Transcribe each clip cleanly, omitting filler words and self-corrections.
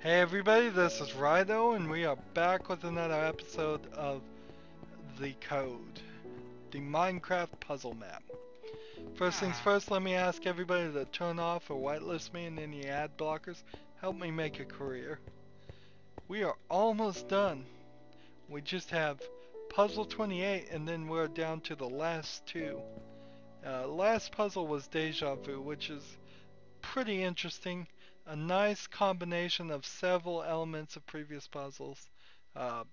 Hey everybody, this is Rydo, and we are back with another episode of The Code, the Minecraft puzzle map. First things first, let me ask everybody to turn off or whitelist me and any ad blockers. Help me make a career. We are almost done. We just have puzzle 28 and then we're down to the last two. Last puzzle was Deja Vu, which is pretty interesting. A nice combination of several elements of previous puzzles. Uh,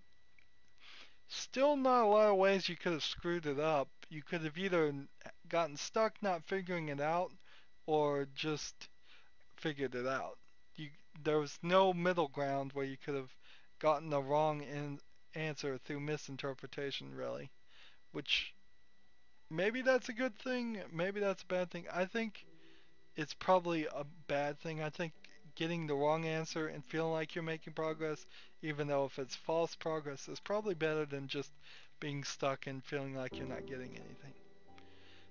Still not a lot of ways you could have screwed it up. You could have either gotten stuck not figuring it out or just figured it out. You, there was no middle ground where you could have gotten the wrong answer through misinterpretation, really. Which, maybe that's a good thing, maybe that's a bad thing. I think it's probably a bad thing. I think getting the wrong answer and feeling like you're making progress, even though if it's false progress, is probably better than just being stuck and feeling like you're not getting anything.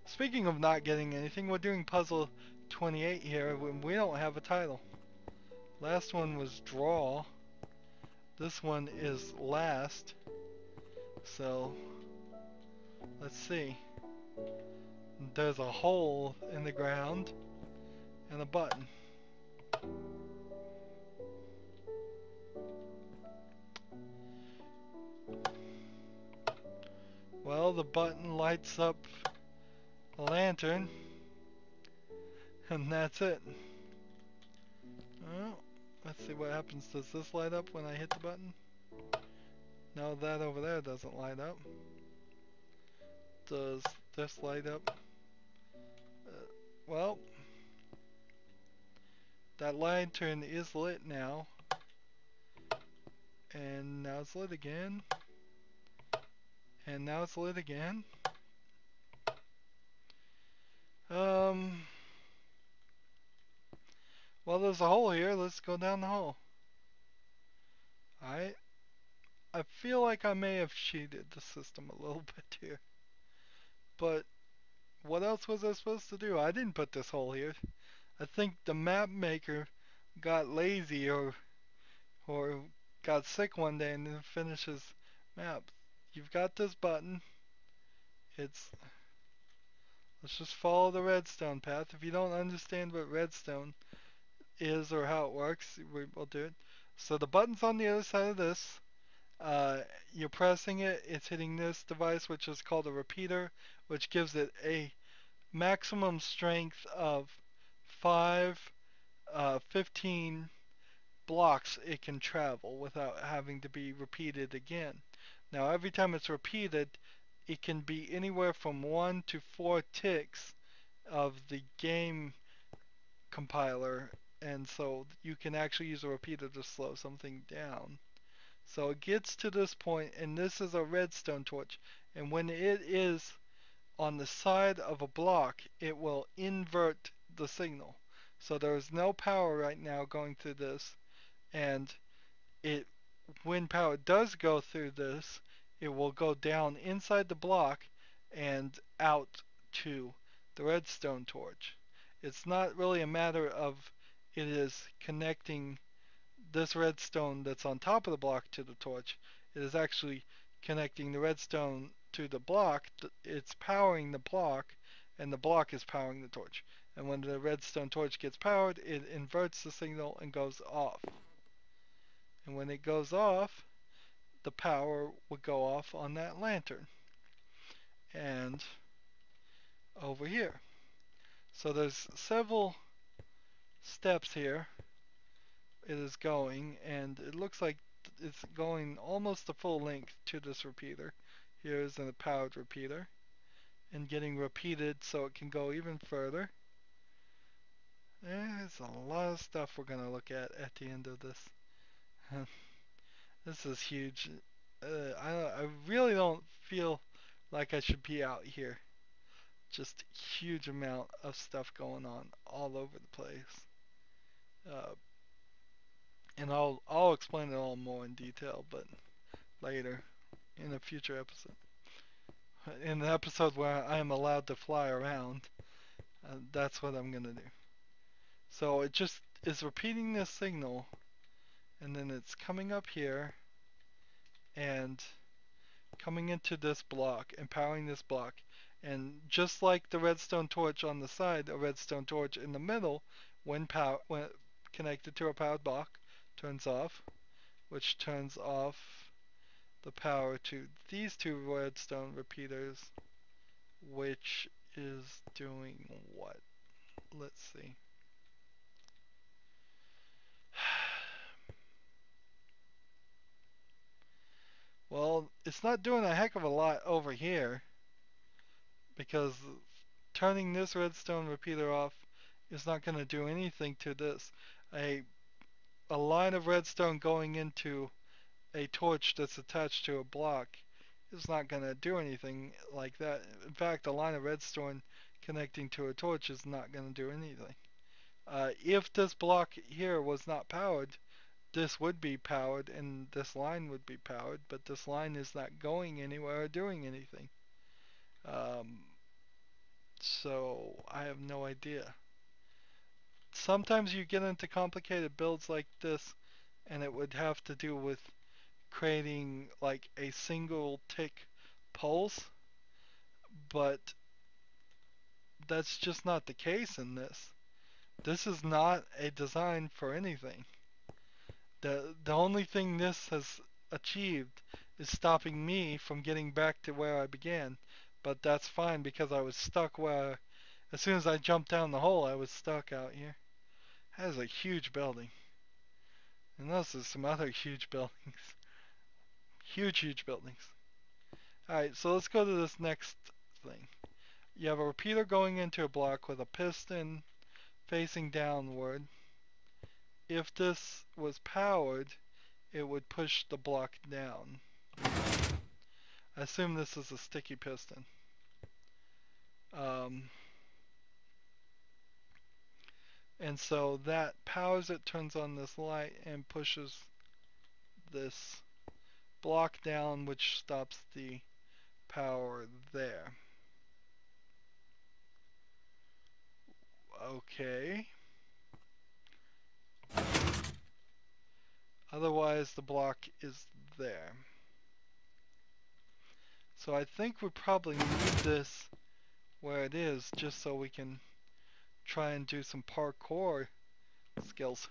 Speaking of not getting anything, we're doing puzzle 28 here when we don't have a title. Last one was draw. This one is last. So, let's see. There's a hole in the ground and a button. Well, the button lights up a lantern, and that's it. Oh, let's see what happens. Does this light up when I hit the button? No, that over there doesn't light up. Does this light up? Well, that lantern is lit now. And now it's lit again. And now it's lit again. Well, there's a hole here. Let's go down the hole. I feel like I may have cheated the system a little bit here. But what else was I supposed to do? I didn't put this hole here. I think the map maker got lazy or got sick one day and didn't finish his map. You've got this button. It's Let's just follow the redstone path. If you don't understand what redstone is or how it works, we'll do it. So the button's on the other side of this. You're pressing it, it's hitting this device, which is called a repeater, which gives it a maximum strength of 15 blocks it can travel without having to be repeated again. Now, every time it's repeated, it can be anywhere from 1 to 4 ticks of the game compiler, and so you can actually use a repeater to slow something down. So it gets to this point, and this is a redstone torch, and when it is on the side of a block, it will invert the signal. So there is no power right now going through this, and when power does go through this, it will go down inside the block and out to the redstone torch. It's not really a matter of it is connecting this redstone that's on top of the block to the torch. It is actually connecting the redstone to the block. It's powering the block, and the block is powering the torch. And when the redstone torch gets powered, it inverts the signal and goes off. And when it goes off, the power would go off on that lantern. And over here. So there's several steps here. It is going, and it looks like it's going almost the full length to this repeater. Here's a powered repeater, and getting repeated so it can go even further. There's a lot of stuff we're going to look at the end of this. This is huge. I really don't feel like I should be out here. Just huge amount of stuff going on all over the place. Uh, and I'll explain it all more in detail, but later in a future episode. In the episode where I am allowed to fly around, that's what I'm gonna do. So it just is repeating this signal, and then it's coming up here and coming into this block and powering this block. And just like the redstone torch on the side, a redstone torch in the middle, when connected to a powered block, turns off, which turns off the power to these two redstone repeaters, which is doing what? Let's see. Well, it's not doing a heck of a lot over here, because turning this redstone repeater off is not going to do anything to this. A line of redstone going into a torch that's attached to a block is not going to do anything like that. In fact, a line of redstone connecting to a torch is not going to do anything. If this block here was not powered, this would be powered and this line would be powered, but this line is not going anywhere or doing anything. So I have no idea. Sometimes you get into complicated builds like this, and it would have to do with creating like a single tick pulse, but that's just not the case in this. This is not a design for anything. The only thing this has achieved is stopping me from getting back to where I began, but that's fine because I was stuck where, as soon as I jumped down the hole, I was stuck out here. That is a huge building. And those are some other huge buildings. Huge buildings. Alright, so let's go to this next thing. You have a repeater going into a block with a piston facing downward. If this was powered, it would push the block down. I assume this is a sticky piston. And so that powers it, turns on this light, and pushes this block down, which stops the power there. Okay. Otherwise, the block is there. So I think we probably need this where it is, just so we can try and do some parkour skills.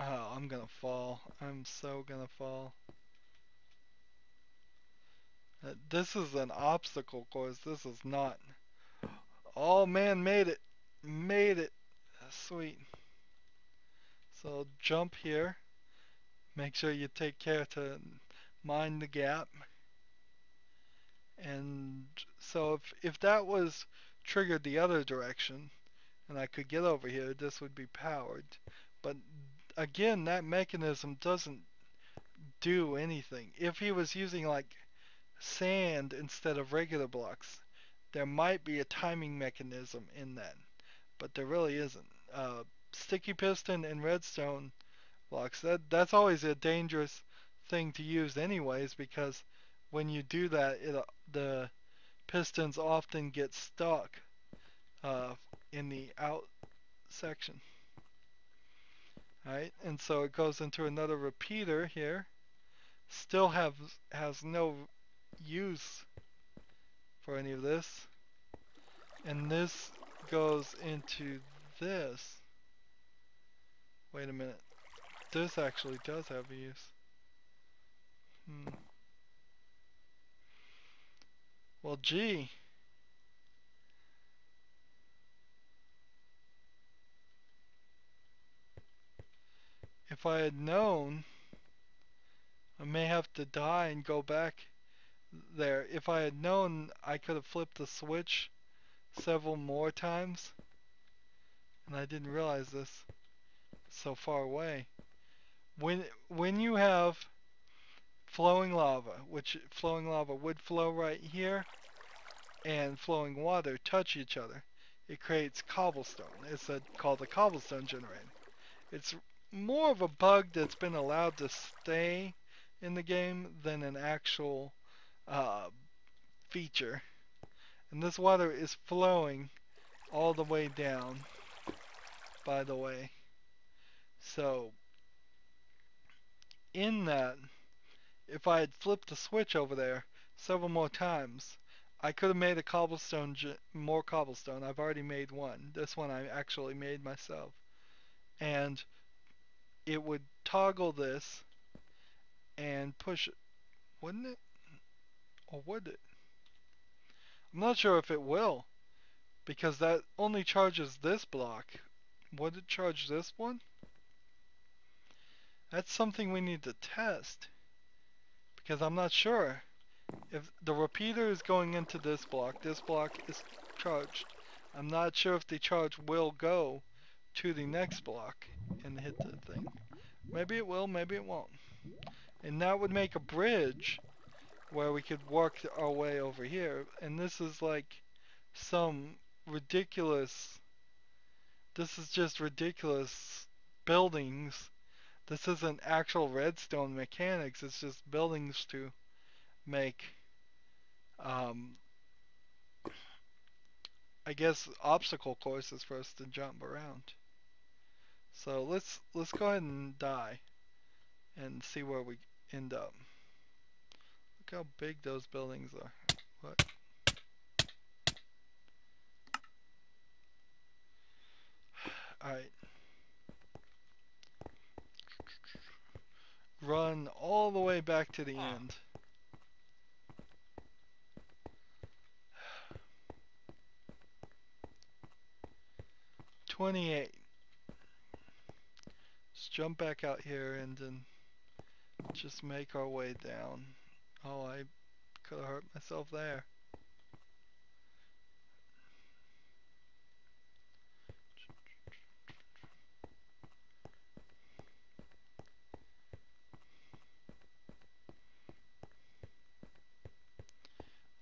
Oh, I'm gonna fall. I'm so gonna fall. This is an obstacle course. This is not. Oh man, made it. Made it. Sweet. So jump here. Make sure you take care to mind the gap. And so if that was triggered the other direction, and I could get over here, this would be powered. But again, that mechanism doesn't do anything. If he was using like sand instead of regular blocks, there might be a timing mechanism in that, but there really isn't. Sticky piston and redstone blocks, that's always a dangerous thing to use anyways, because when you do that, the pistons often get stuck in the out section. Alright, and so it goes into another repeater here. Still has no use for any of this. And this goes into this. Wait a minute. This actually does have a use. Well, gee. If I had known, I may have to die and go back there. If I had known, I could have flipped the switch several more times. And I didn't realize this. It's so far away. When you have flowing lava, which flowing lava would flow right here, and flowing water touch each other, it creates cobblestone. It's called a cobblestone generator. It's more of a bug that's been allowed to stay in the game than an actual feature. And this water is flowing all the way down, by the way. So, in that, if I had flipped the switch over there several more times, I could have made a cobblestone, more cobblestone. I've already made one. This one I actually made myself. And it would toggle this and push it, wouldn't it? Or would it? I'm not sure if it will, because that only charges this block. Would it charge this one? That's something we need to test, because I'm not sure. If the repeater is going into this block is charged. I'm not sure if the charge will go to the next block and hit the thing. Maybe it will, maybe it won't. And that would make a bridge where we could work our way over here. And this is like some ridiculous, this is just ridiculous buildings. This isn't actual redstone mechanics, it's just buildings to make, I guess, obstacle courses for us to jump around. So let's go ahead and die and see where we end up. Look how big those buildings are. What? Alright. Run all the way back to the end. $28. Let's jump back out here and then just make our way down. Oh, I could have hurt myself there.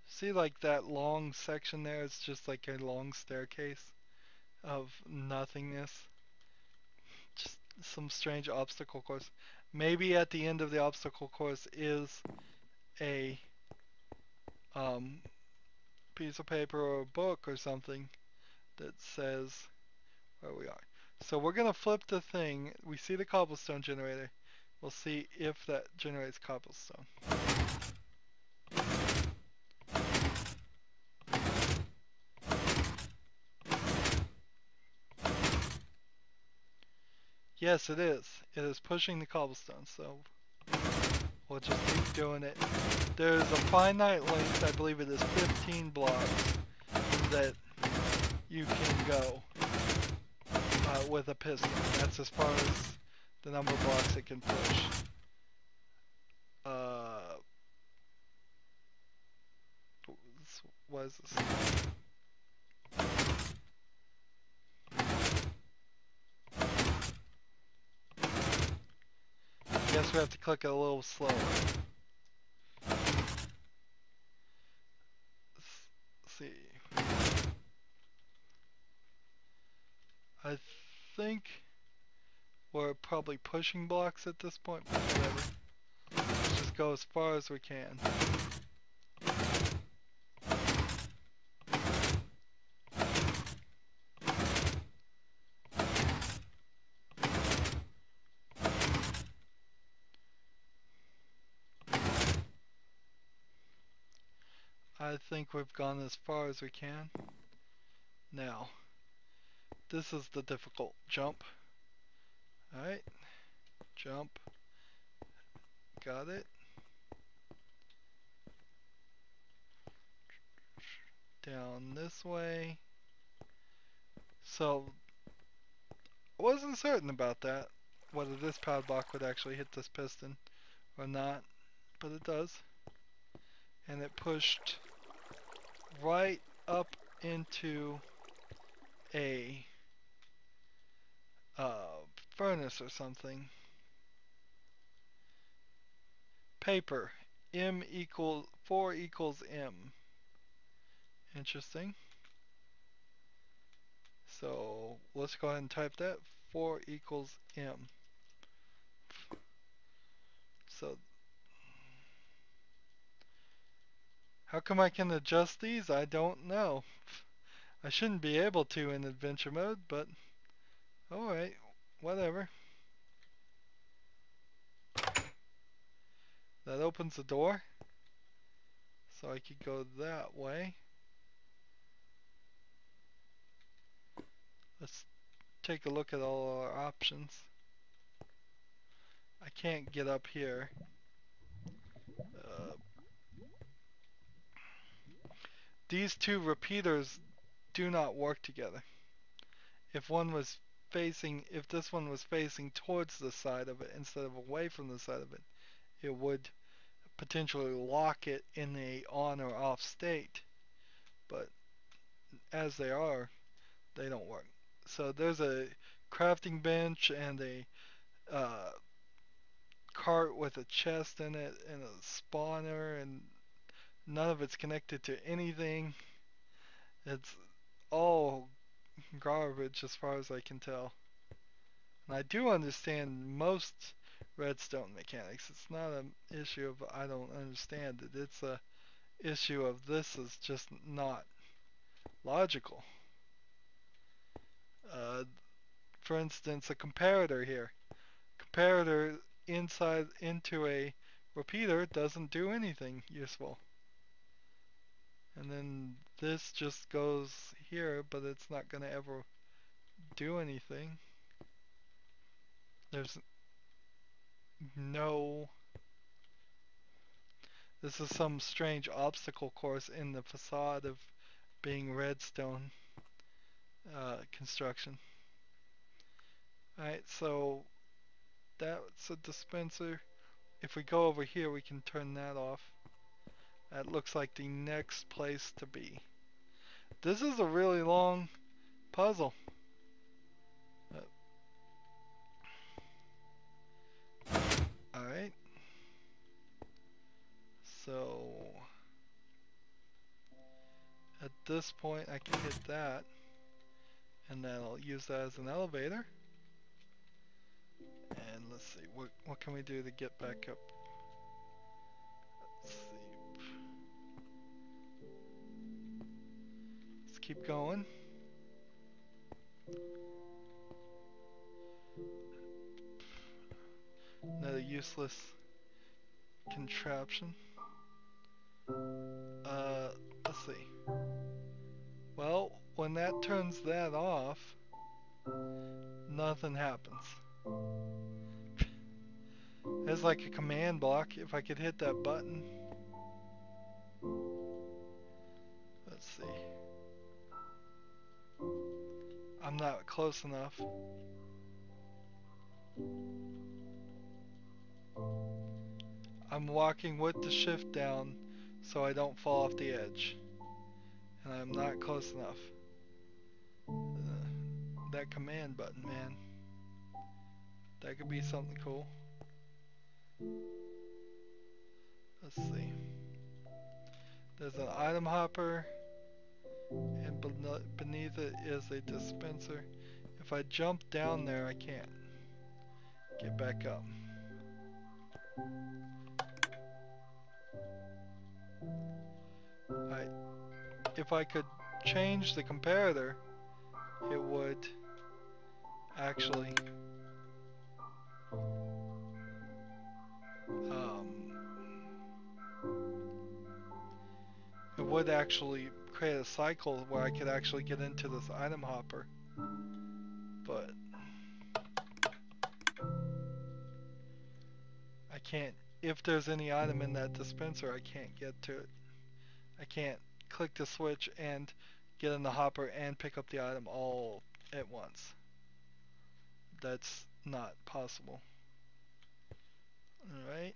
See, like that long section there, it's just like a long staircase of nothingness. Just some strange obstacle course. Maybe at the end of the obstacle course is a piece of paper or a book or something that says where we are. So we're gonna flip the thing. We see the cobblestone generator. We'll see if that generates cobblestone. Yes, it is. It is pushing the cobblestone, so we'll just keep doing it. There's a finite length, I believe it is 15 blocks, that you can go with a piston. That's as far as the number of blocks it can push. What is this? I guess we have to click it a little slower. Let's see. I think we're probably pushing blocks at this point, but whatever. Let's just go as far as we can. I think we've gone as far as we can. Now, this is the difficult jump. Alright, jump. Got it. Down this way. So, I wasn't certain about that, whether this power block would actually hit this piston or not, but it does. And it pushed right up into a furnace or something. Paper. 4 equals M. Interesting. So let's go ahead and type that. 4 equals M. So How come I can adjust these? I don't know. I shouldn't be able to in adventure mode, but alright, whatever. That opens the door, so I could go that way. Let's take a look at all our options. I can't get up here. These two repeaters do not work together. If this one was facing towards the side of it instead of away from the side of it, it would potentially lock it in a on or off state. But as they are, they don't work. So there's a crafting bench and a uh, cart with a chest in it and a spawner, and none of it's connected to anything. It's all garbage as far as I can tell. And I do understand most redstone mechanics. It's not an issue of I don't understand it. It's a issue of this is just not logical. Uh, for instance, a comparator here. Comparator inside into a repeater doesn't do anything useful. And then this just goes here, but it's not going to ever do anything. There's no... This is some strange obstacle course in the facade of being redstone construction. Alright, so that's a dispenser. If we go over here, we can turn that off. That looks like the next place to be. This is a really long puzzle. Alright. So, at this point, I can hit that. And then I'll use that as an elevator. And let's see, what can we do to get back up? Let's see. Let's keep going. Another useless contraption. Let's see. Well, when that turns that off, nothing happens. There's like a command block. If I could hit that button. Let's see. I'm not close enough. I'm walking with the shift down so I don't fall off the edge. And I'm not close enough. That command button, man. That could be something cool. Let's see. There's an item hopper, and beneath it is a dispenser. If I jump down there, I can't get back up. If I could change the comparator, it would actually create a cycle where I could actually get into this item hopper. But I can't. If there's any item in that dispenser, I can't get to it. I can't click the switch and get in the hopper and pick up the item all at once. That's not possible. Alright.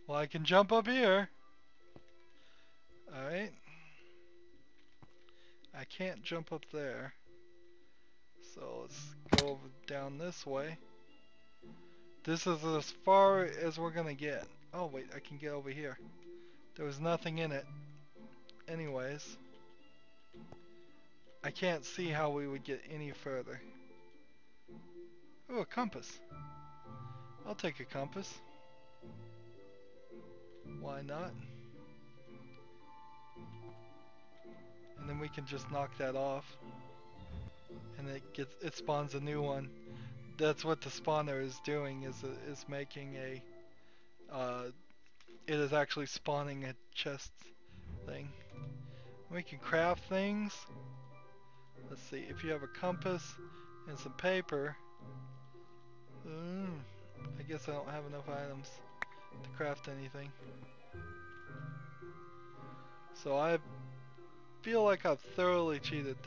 Well, I can jump up here. Alright. I can't jump up there. So let's go down this way. This is as far as we're gonna get. Oh wait, I can get over here. There was nothing in it. Anyways. I can't see how we would get any further. Ooh, a compass. I'll take a compass. Why not? And then we can just knock that off. And it spawns a new one. That's what the spawner is doing, is making a it is actually spawning a chest thing. We can craft things. Let's see, if you have a compass and some paper, I guess I don't have enough items to craft anything. So I feel like I've thoroughly cheated.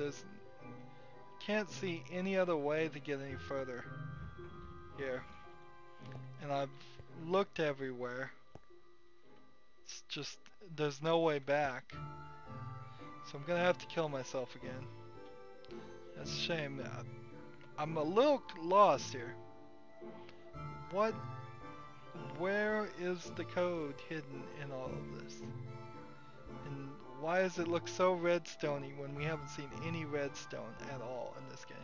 Can't see any other way to get any further here. And I've looked everywhere. It's just, there's no way back. So I'm gonna have to kill myself again. That's a shame. I'm a little lost here. Where is the code hidden in all of this? And why does it look so redstone-y when we haven't seen any redstone at all in this game?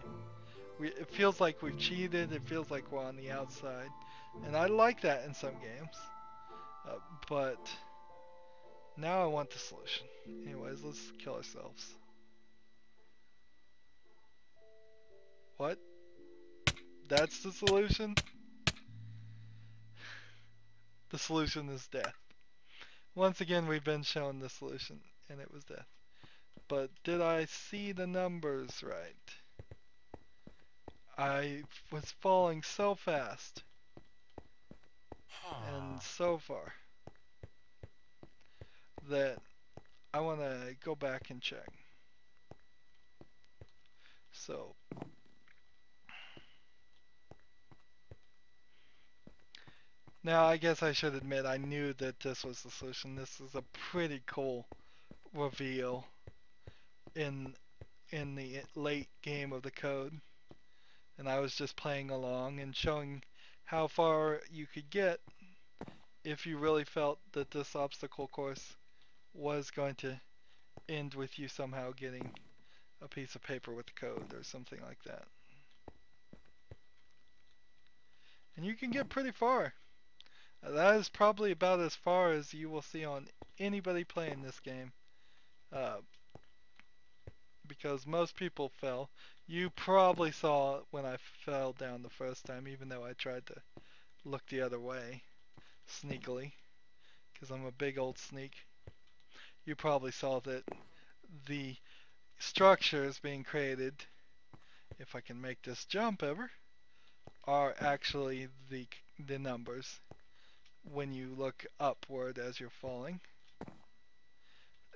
It feels like we've cheated, it feels like we're on the outside. And I like that in some games. But now I want the solution. Anyways, let's kill ourselves. What? That's the solution? The solution is death. Once again, we've been shown the solution, and it was death. But did I see the numbers right? I was falling so fast and so far that I want to go back and check. So now I guess I should admit I knew that this was the solution. This is a pretty cool reveal in the late game of the code, and I was just playing along and showing how far you could get if you really felt that this obstacle course was going to end with you somehow getting a piece of paper with the code or something like that. And you can get pretty far. That is probably about as far as you will see on anybody playing this game. Because most people fell. You probably saw when I fell down the first time, even though I tried to look the other way sneakily, because I'm a big old sneak. You probably saw that the structures being created, if I can make this jump ever, are actually the numbers when you look upward as you're falling.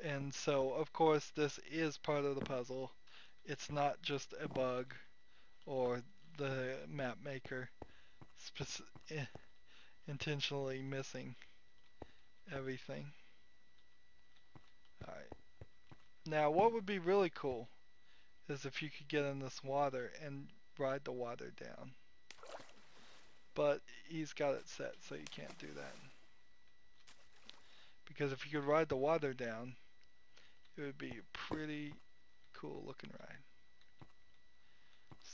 And so, of course, this is part of the puzzle. It's not just a bug or the map maker intentionally missing everything. Alright. Now, what would be really cool is if you could get in this water and ride the water down. But he's got it set so you can't do that. Because if you could ride the water down, it would be a pretty cool looking ride.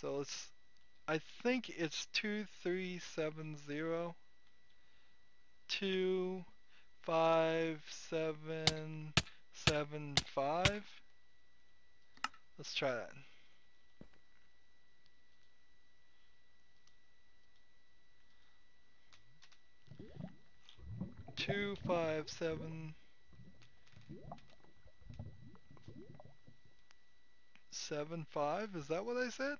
So I think it's 2370 25775. Let's try that. 25775. Is that what I said?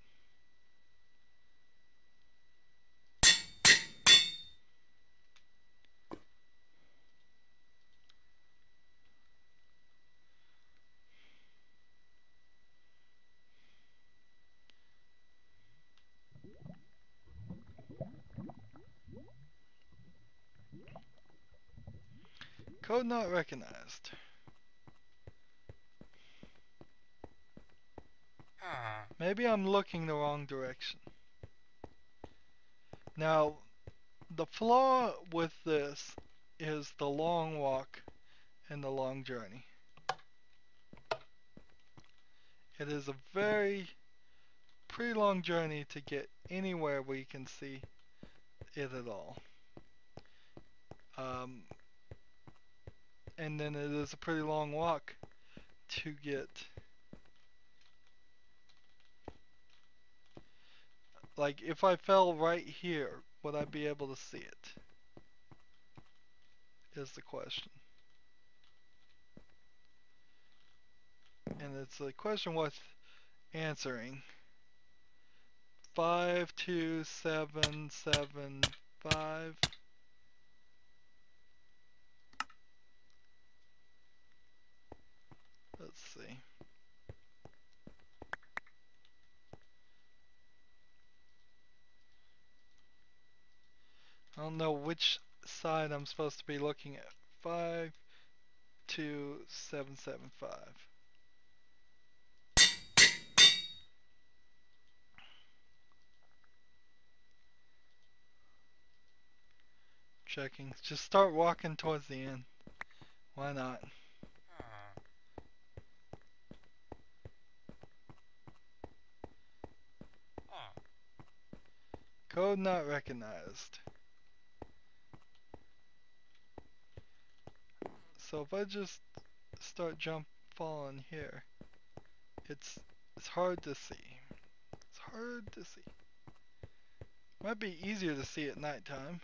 Code not recognized. Maybe I'm looking the wrong direction. Now, the flaw with this is the long walk and the long journey. It is a very pretty long journey to get anywhere where you can see it at all. And then it is a pretty long walk to get, like, if I fell right here, would I be able to see it? Is the question. And it's a question worth answering. 52775. Let's see. I don't know which side I'm supposed to be looking at. 52775. Checking. Just start walking towards the end. Why not? Code not recognized. So if I just start falling here, it's hard to see. It's hard to see. Might be easier to see at nighttime.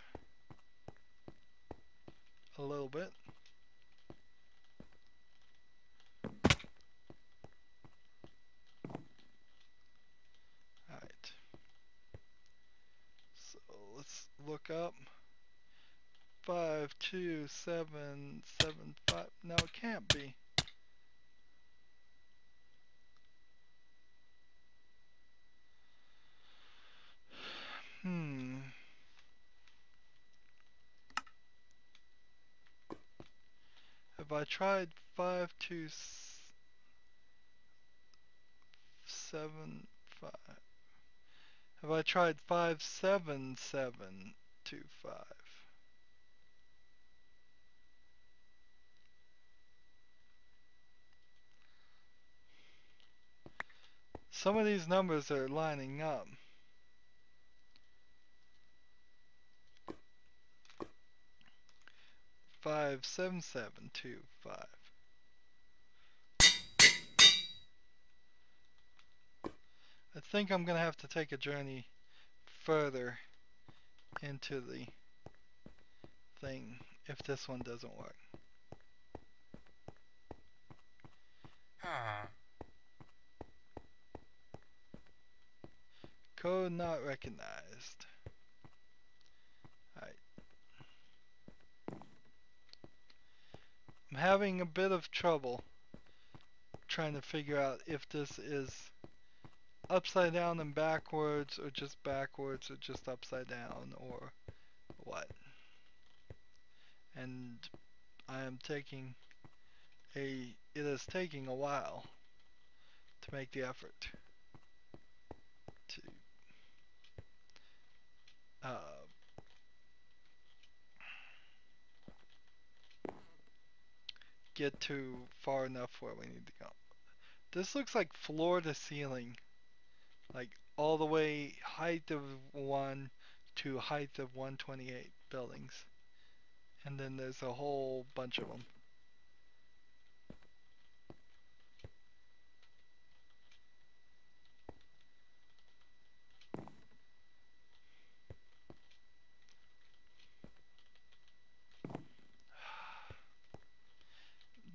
A little bit. Alright. So let's look up. 52775. No, it can't be. Have I tried 5275? Have I tried 57725? Some of these numbers are lining up. Five seven seven two five. I think I'm gonna have to take a journey further into the thing if this one doesn't work. Code not recognized. Alright. I'm having a bit of trouble trying to figure out if this is upside down and backwards, or just backwards, or just upside down, or what. And I am taking it is taking a while to make the effort to get to far enough where we need to go. This looks like floor to ceiling, like all the way height of 1 to height of 128 buildings, and then there's a whole bunch of them.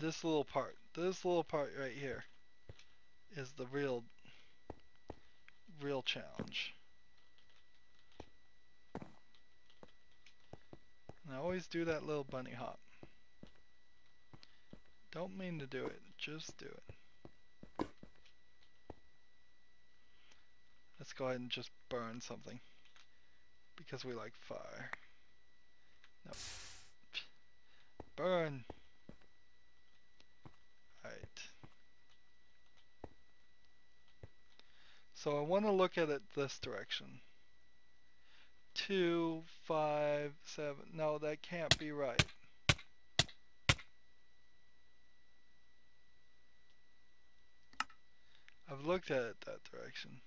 This little part right here is the real challenge. And I always do that little bunny hop. Don't mean to do it, just do it. Let's go ahead and just burn something, because we like fire. No. Burn! Alright. So I want to look at it this direction. 2, 5, 7. No, that can't be right. I've looked at it that direction.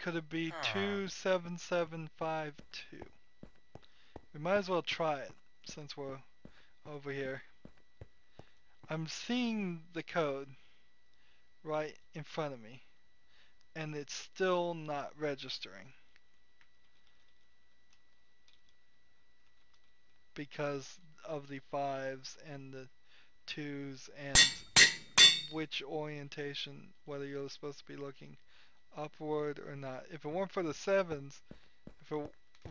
Could it be 27752? We might as well try it since we're over here. I'm seeing the code right in front of me, and it's still not registering because of the 5s and the 2s and which orientation, whether you're supposed to be looking upward or not. If it weren't for the 7s,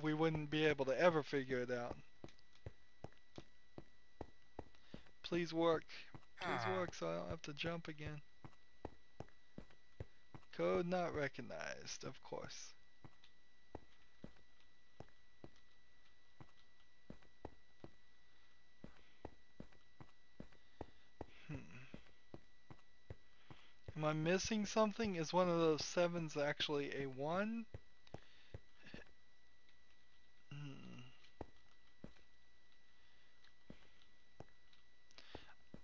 we wouldn't be able to ever figure it out. Please work. Please work so I don't have to jump again. Code not recognized, of course. Am I missing something? Is one of those 7s actually a 1?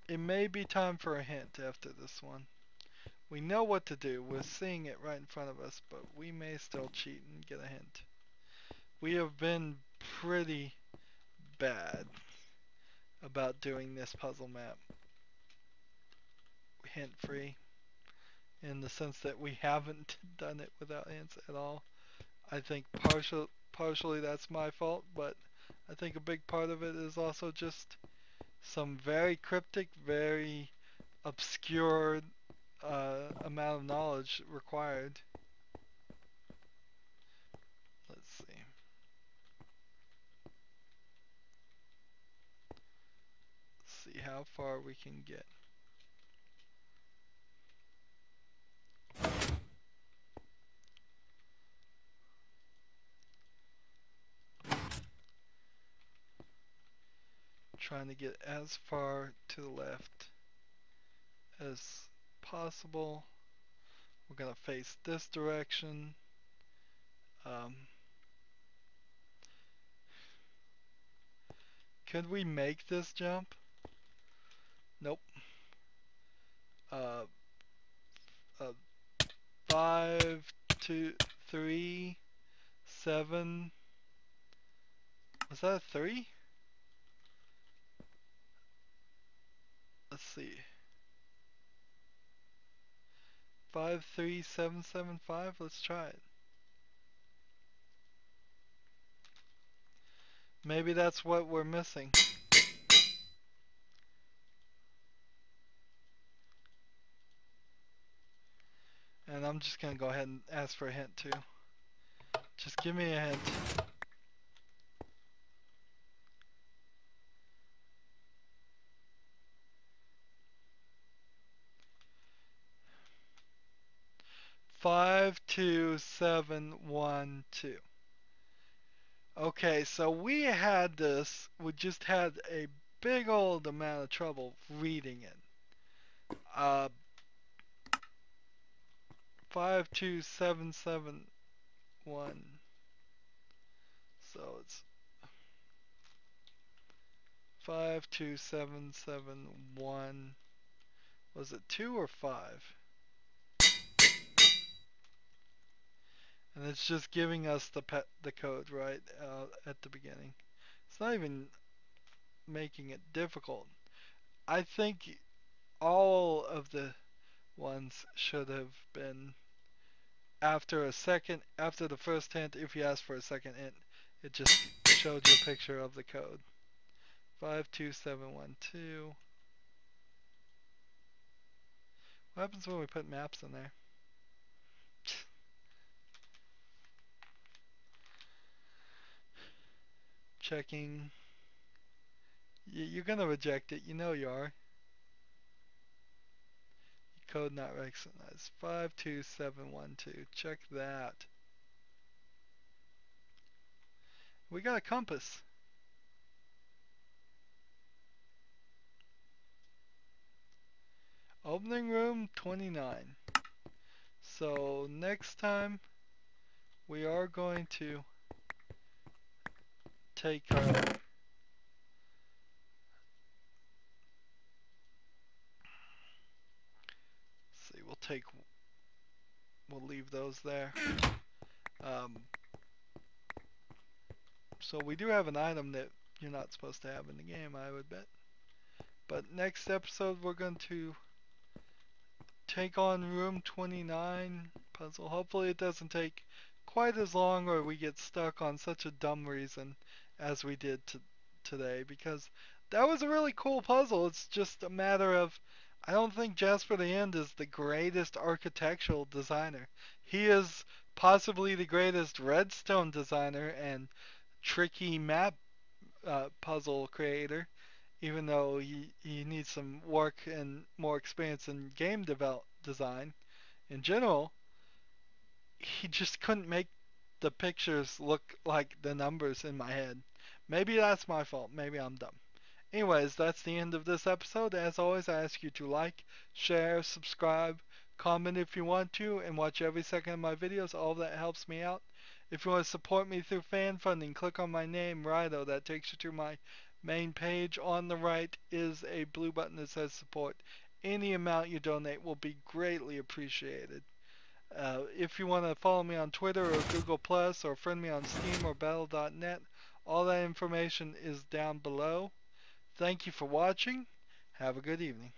It may be time for a hint after this one. We know what to do. We're seeing it right in front of us, but we may still cheat and get a hint. We have been pretty bad about doing this puzzle map hint free, in the sense that we haven't done it without hints at all. I think partially that's my fault, but I think a big part of it is also just some very cryptic, very obscure amount of knowledge required. Let's see. See how far we can get. Trying to get as far to the left as possible. We're gonna face this direction. Could we make this jump? Nope. 5, 2, 3, 7. Was that a 3? Let's see. 5, 3, 7, 7, 5. Let's try it. Maybe that's what we're missing. And I'm just gonna go ahead and ask for a hint too. Just give me a hint. Five, 2, 7, 1, 2. Okay, so we just had a big old amount of trouble reading it. 5, 2, 7, 7, 1. So it's 5, 2, 7, 7, 1. Was it 2 or 5? And it's just giving us the code right at the beginning. It's not even making it difficult. I think all of the ones should have been after the first hint. If you ask for a second hint, it just showed you a picture of the code. 52712. What happens when we put maps in there? Checking. You're gonna reject it. You know you are. Code not recognized. 52712. Check that. We got a compass. Opening room 29. So next time we are going to take see, we'll leave those there. Um, so we do have an item that you're not supposed to have in the game, I would bet. But next episode we're going to take on room 29 puzzle. Hopefully it doesn't take quite as long or we get stuck on such a dumb reason as we did today, because that was a really cool puzzle. It's just a matter of, I don't think Jasper the End is the greatest architectural designer. He is possibly the greatest redstone designer and tricky map puzzle creator, even though he needs some work and more experience in game design in general. He just couldn't make the pictures look like the numbers in my head. Maybe that's my fault. Maybe I'm dumb. Anyways, that's the end of this episode. As always, I ask you to like, share, subscribe, comment if you want to, and watch every second of my videos. All that helps me out. If you want to support me through fan funding, click on my name, Rydo. That takes you to my main page. On the right is a blue button that says support. Any amount you donate will be greatly appreciated. If you want to follow me on Twitter or Google Plus or friend me on Steam or Battle.net, all that information is down below. Thank you for watching. Have a good evening.